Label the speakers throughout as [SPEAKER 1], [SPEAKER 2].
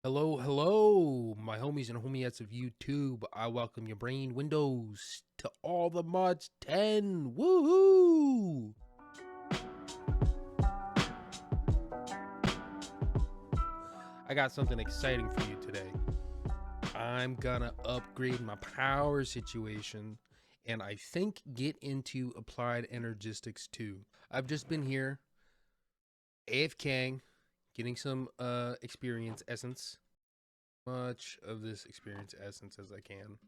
[SPEAKER 1] Hello, hello, my homies and homiettes of YouTube. I welcome your brain windows to all the mods 10. Woohoo! I got something exciting for you today. I'm gonna upgrade my power situation and I think get into applied energistics too. I've just been here AFKing, getting some experience essence. Much of this experience essence as I can,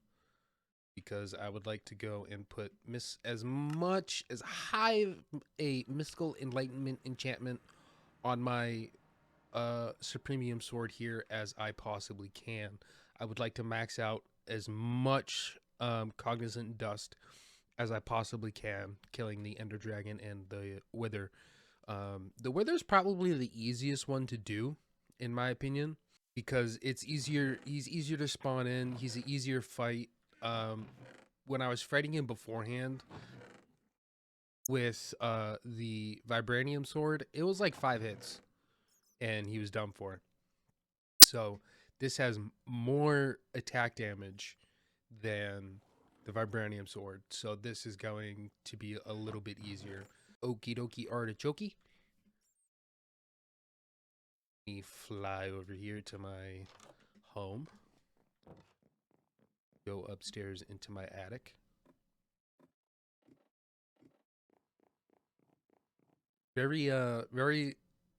[SPEAKER 1] because I would like to go and put as high a mystical enlightenment enchantment on my supremium sword here as I possibly can. I would like to max out as much cognizant dust as I possibly can, killing the ender dragon and the wither. The wither is probably the easiest one to do in my opinion, because it's easier. He's easier to spawn in. He's an easier fight. When I was fighting him beforehand with the vibranium sword, it was like 5 hits and he was done for. So this has more attack damage than the vibranium sword, so this is going to be a little bit easier. Okie dokie artichoke. Let me fly over here to my home. Go upstairs into my attic. Very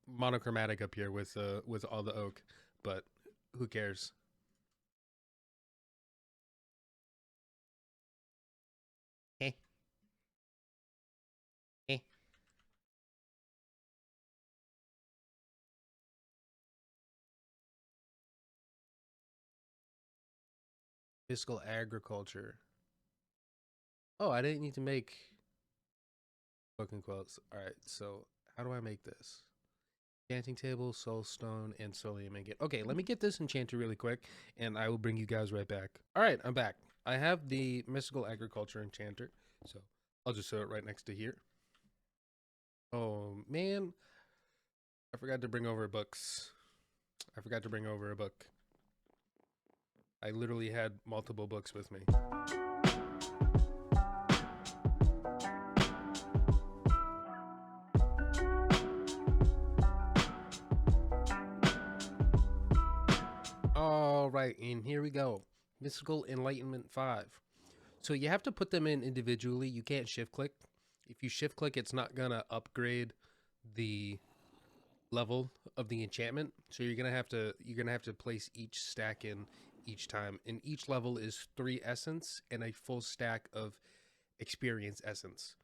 [SPEAKER 1] monochromatic up here with all the oak, but who cares? Eh, eh. Fiscal agriculture. Oh, I didn't need to make booking quotes. All right, so how do I make this? Enchanting table, soulstone, and solium ingot. Okay, let me get this enchanted really quick, and I will bring you guys right back. All right, I'm back. I have the mystical agriculture enchanter, so I'll just throw it right next to here. Oh man, I forgot to bring over books. I forgot to bring over a book. I literally had multiple books with me. All right, and here we go. Mystical Enlightenment 5. So you have to put them in individually. You can't shift click. If you shift click, it's not gonna upgrade the level of the enchantment. So you're gonna have to place each stack in each time. And each level is 3 essence and a full stack of experience essence.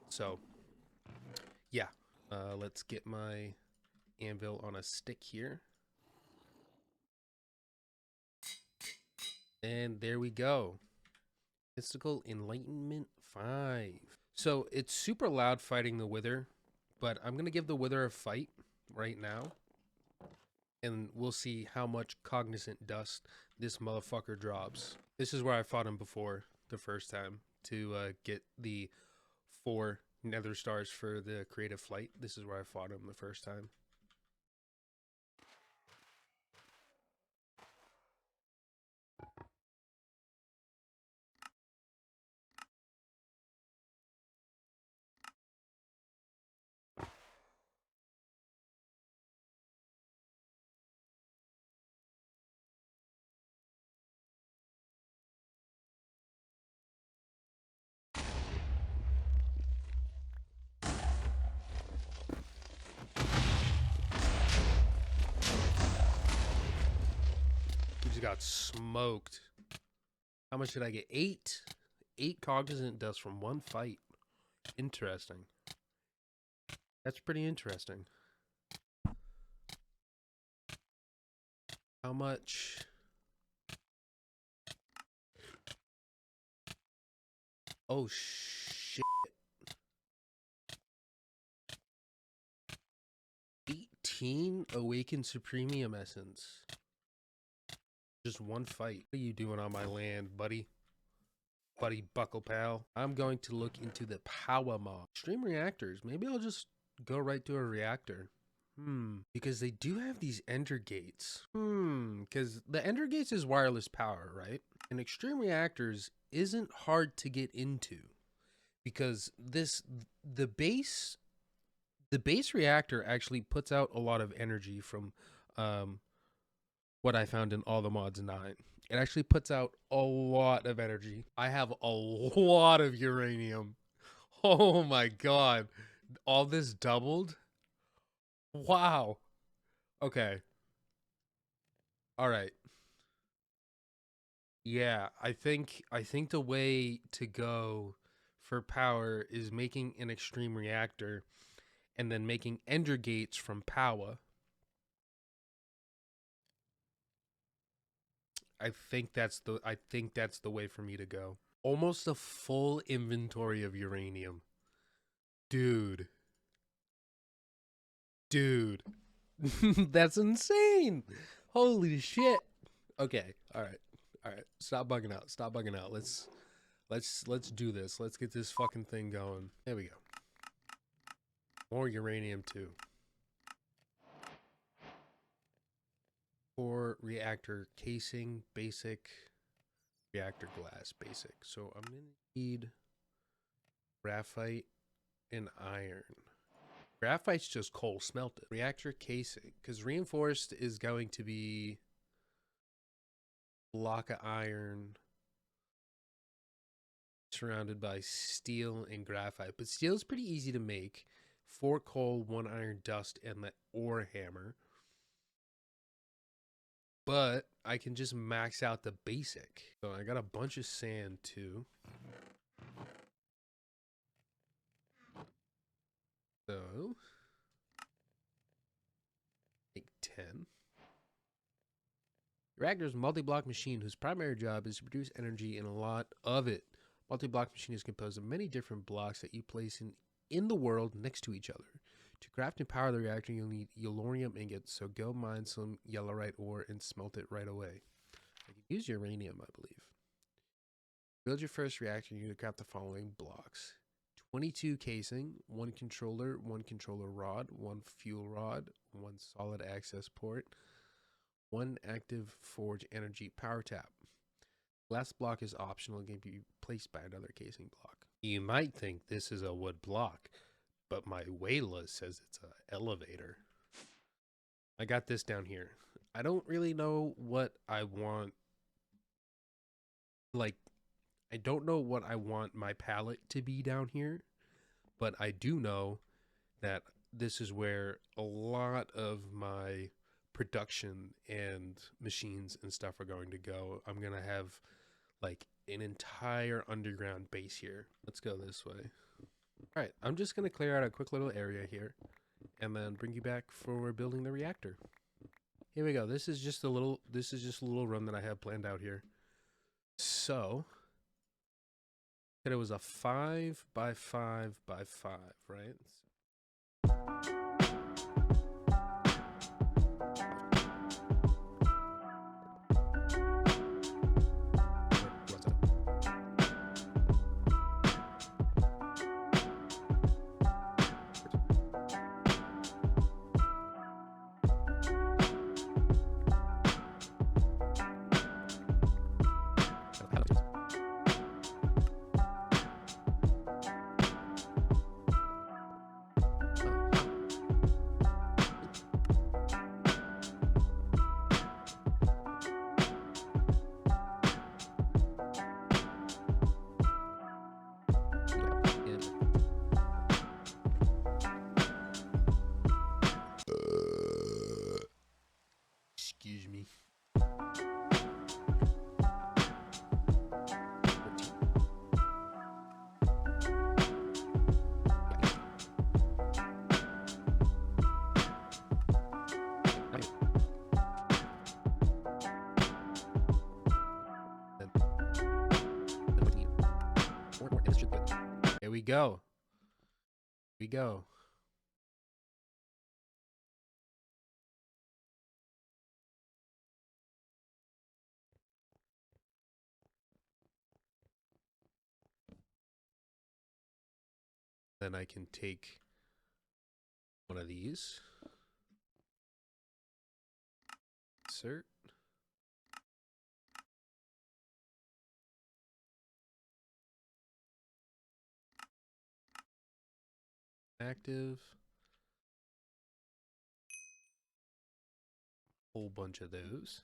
[SPEAKER 1] So yeah, let's get my anvil on a stick here. And there we go. Mystical Enlightenment 5. So it's super loud fighting the wither, but I'm going to give the wither a fight right now. And we'll see how much cognizant dust this motherfucker drops. This is where I fought him before the first time to get the 4 nether stars for the creative flight. This is where I fought him the first time. We just got smoked. How much did I get? 8 cognizant dust from one fight. Interesting. That's pretty interesting. How much? Oh shit. 18 awakened supremium essence. Just one fight. What are you doing on my land, buddy? Buddy buckle pal. I'm going to look into the Powah mod. Stream reactors. Maybe I'll just go right to a reactor. Because they do have these ender gates. Because the ender gates is wireless power, right? And extreme reactors isn't hard to get into because the base the base reactor actually puts out a lot of energy from um, what I found in all the mods 9. It actually puts out a lot of energy. I have a lot of uranium. Oh my god. All this doubled? Wow. Okay. All right. Yeah, I think the way to go for power is making an extreme reactor and then making ender gates from Powah. I think that's the way for me to go. Almost a full inventory of uranium. Dude. Dude. That's insane. Holy shit. Okay. All right. All right. Stop bugging out. Stop bugging out. Let's do this. Let's get this fucking thing going. There we go. More uranium too. For reactor casing, basic, reactor glass, basic. So I'm gonna need graphite and iron. Graphite's just coal smelted. Reactor casing, because reinforced is going to be block of iron surrounded by steel and graphite. But steel is pretty easy to make. 4 coal, 1 iron dust, and the ore hammer. But I can just max out the basic. So I got a bunch of sand too. So make 10. Reactor's multi-block machine, whose primary job is to produce energy in a lot of it. Multi-block machine is composed of many different blocks that you place in the world next to each other. To craft and power the reactor, you'll need yellorium ingots, so go mine some yellorite ore and smelt it right away. I can use uranium, I believe. Build your first reactor, you need to craft the following blocks. 22 casing, 1 controller rod, 1 fuel rod, 1 solid access port, 1 active forge energy power tap. Last block is optional and can be placed by another casing block. You might think this is a wood block, but my Wayla says it's an elevator. I got this down here. I don't really know what I want. Like, I don't know what I want my palette to be down here, but I do know that this is where a lot of my production and machines and stuff are going to go. I'm going to have like an entire underground base here. Let's go this way. All right, I'm just going to clear out a quick little area here and then bring you back for building the reactor. Here we go. This is just a little run that I have planned out here. So, it was a 5 by 5 by 5, right? Excuse me. Here we go. Here we go. Then I can take one of these. insert. Active. Whole bunch of those.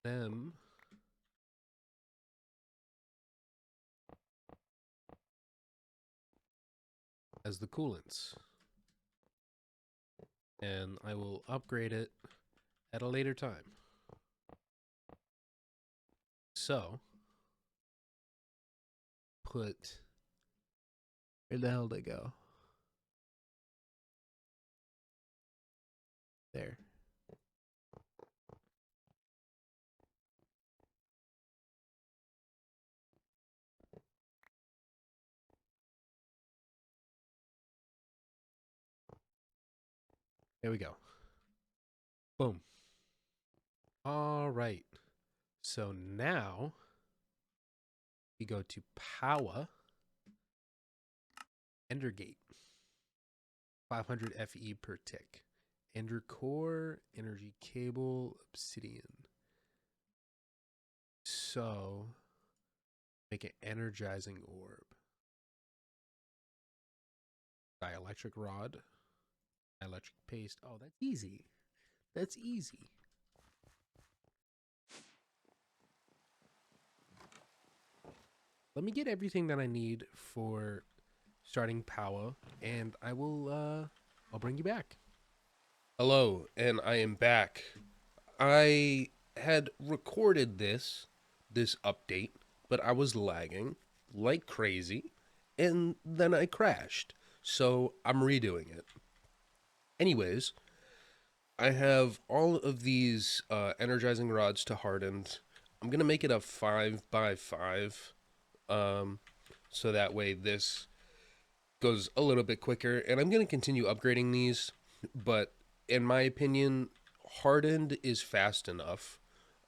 [SPEAKER 1] Them as the coolants. And I will upgrade it at a later time. So, put, where the hell did they go? There. There we go. Boom. All right. So now we go to Powah, Ender Gate, 500 FE per tick. Ender Core, Energy Cable, Obsidian. So make an energizing orb. Dielectric Rod, Dielectric Paste. Oh, that's easy. That's easy. Let me get everything that I need for starting Powah, and I'll bring you back. Hello, and I am back. I had recorded this update, but I was lagging like crazy, and then I crashed. So I'm redoing it. Anyways, I have all of these energizing rods to hardened. I'm gonna make it a 5x5, so that way this goes a little bit quicker. And I'm gonna continue upgrading these, but in my opinion, hardened is fast enough.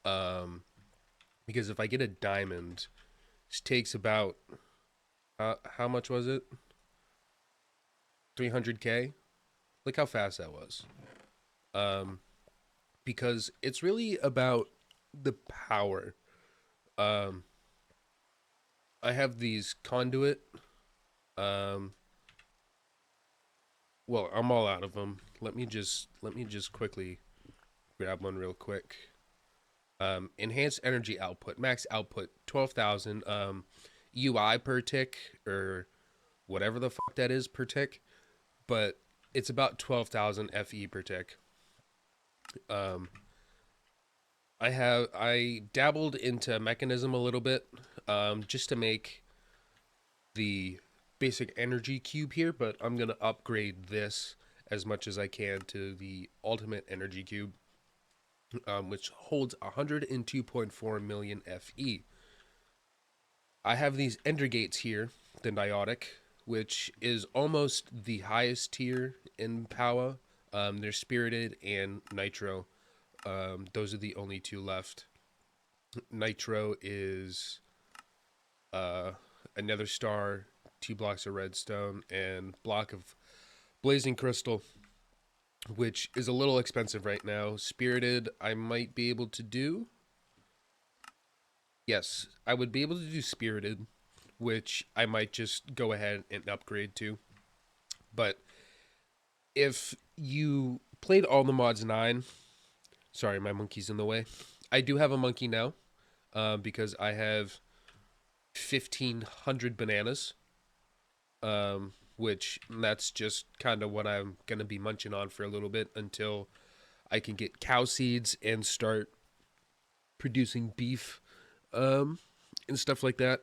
[SPEAKER 1] Because if I get a diamond, it takes about how much was it? 300k. Look how fast that was. Because it's really about the power. I have these conduit. Well, I'm all out of them. Let me just quickly grab one real quick. Enhanced energy output, max output 12,000. UI per tick, or whatever the fuck that is per tick, but it's about 12,000 FE per tick. I dabbled into mechanism a little bit, just to make the basic energy cube here, but I'm gonna upgrade this as much as I can to the ultimate energy cube, which holds 102.4 million FE. I have these ender gates here, the Niotic, which is almost the highest tier in Powah. They're Spirited and Nitro. Those are the only two left. Nitro is another star, 2 blocks of redstone, and block of blazing crystal, which is a little expensive right now. Spirited, I might be able to do. Yes, I would be able to do Spirited, which I might just go ahead and upgrade to. But if you played all the mods 9, sorry, my monkey's in the way. I do have a monkey now, because I have 1,500 bananas, which that's just kind of what I'm going to be munching on for a little bit until I can get cow seeds and start producing beef, and stuff like that.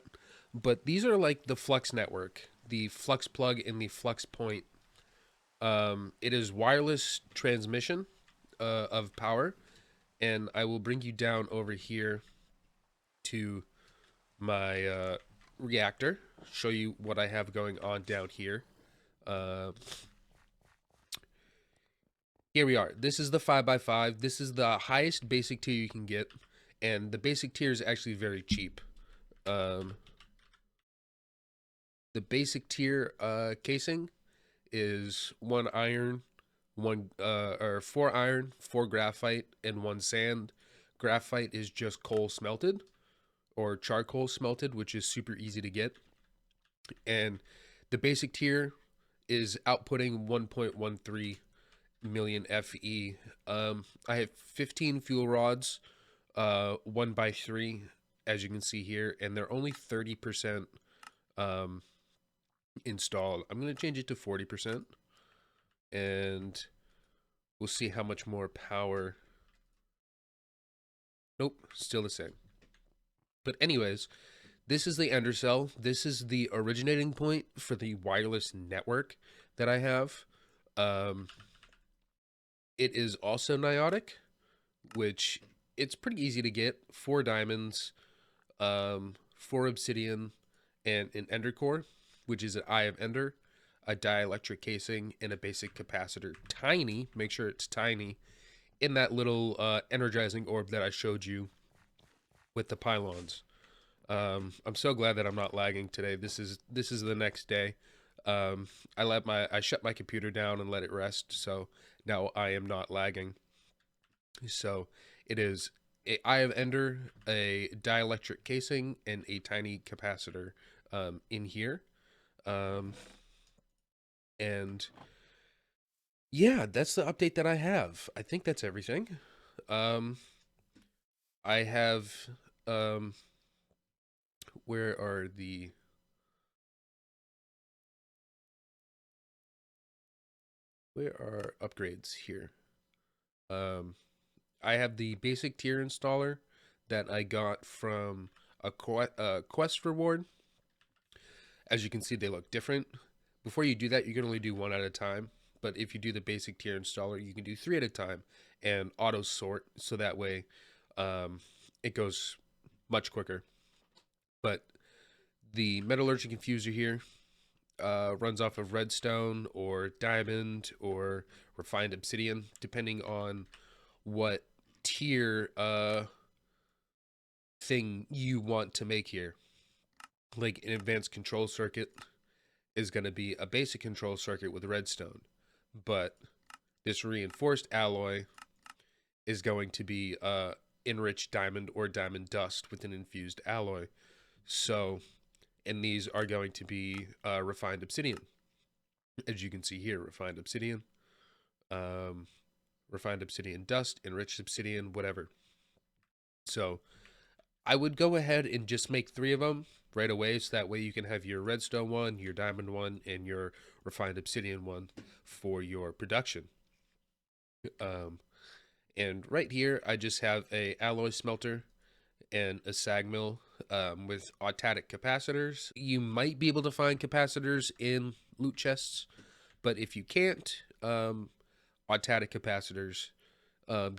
[SPEAKER 1] But these are like the Flux network, the Flux plug and the Flux point. It is wireless transmission of power, and I will bring you down over here to my reactor, show you what I have going on down here. Here we are. This is the 5x5. This is the highest basic tier you can get, and the basic tier is actually very cheap. The basic tier casing is 1 iron, one or 4 iron, 4 graphite, and 1 sand. Graphite is just coal smelted or charcoal smelted, which is super easy to get. And the basic tier is outputting 1.13 million FE. I have 15 fuel rods, 1x3, as you can see here, and they're only 30% installed. I'm going to change it to 40%, and we'll see how much more power. Nope, still the same. But anyways, this is the undercell. This is the originating point for the wireless network that I have. It is also niotic, which it's pretty easy to get. 4 diamonds, 4 obsidian, and an ender core, which is an eye of ender, a dielectric casing, and a basic capacitor. Tiny, make sure it's tiny, in that little energizing orb that I showed you with the pylons. I'm so glad that I'm not lagging today. This is the next day. I shut my computer down and let it rest, so now I am not lagging. So it is a eye of ender, a dielectric casing, and a tiny capacitor in here. And yeah, that's the update that I have. I think that's everything. I have where are upgrades here? I have the basic tier installer that I got from a quest reward. As you can see, they look different. Before you do that, you can only do 1 at a time. But if you do the basic tier installer, you can do 3 at a time and auto sort, so that way it goes much quicker. But the metallurgic infuser here runs off of redstone or diamond or refined obsidian, depending on what tier thing you want to make here. Like an advanced control circuit is going to be a basic control circuit with redstone, but this reinforced alloy is going to be enriched diamond or diamond dust with an infused alloy. So, and these are going to be refined obsidian. As you can see here, refined obsidian dust, enriched obsidian, whatever. So I would go ahead and just make 3 of them right away, so that way you can have your redstone one, your diamond one, and your refined obsidian one for your production. And right here, I just have a alloy smelter and a sag mill with automatic capacitors. You might be able to find capacitors in loot chests, but if you can't, automatic capacitors,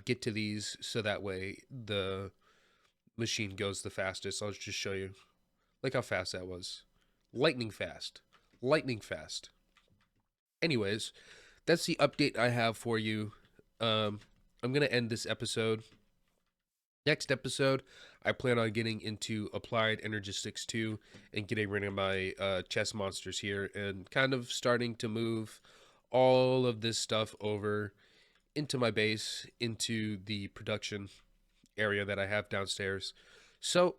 [SPEAKER 1] get to these so that way the machine goes the fastest. I'll just show you. Look how fast that was. Lightning fast. Lightning fast. Anyways, that's the update I have for you. I'm going to end this episode. Next episode, I plan on getting into Applied Energistics 2 and getting rid of my chess monsters here and kind of starting to move all of this stuff over into my base, into the production area that I have downstairs. So,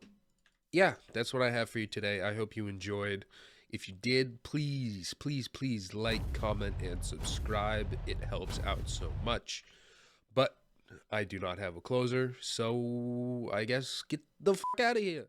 [SPEAKER 1] yeah, that's what I have for you today. I hope you enjoyed. If you did, please, please, please like, comment, and subscribe. It helps out so much. But I do not have a closer, so I guess get the fuck out of here.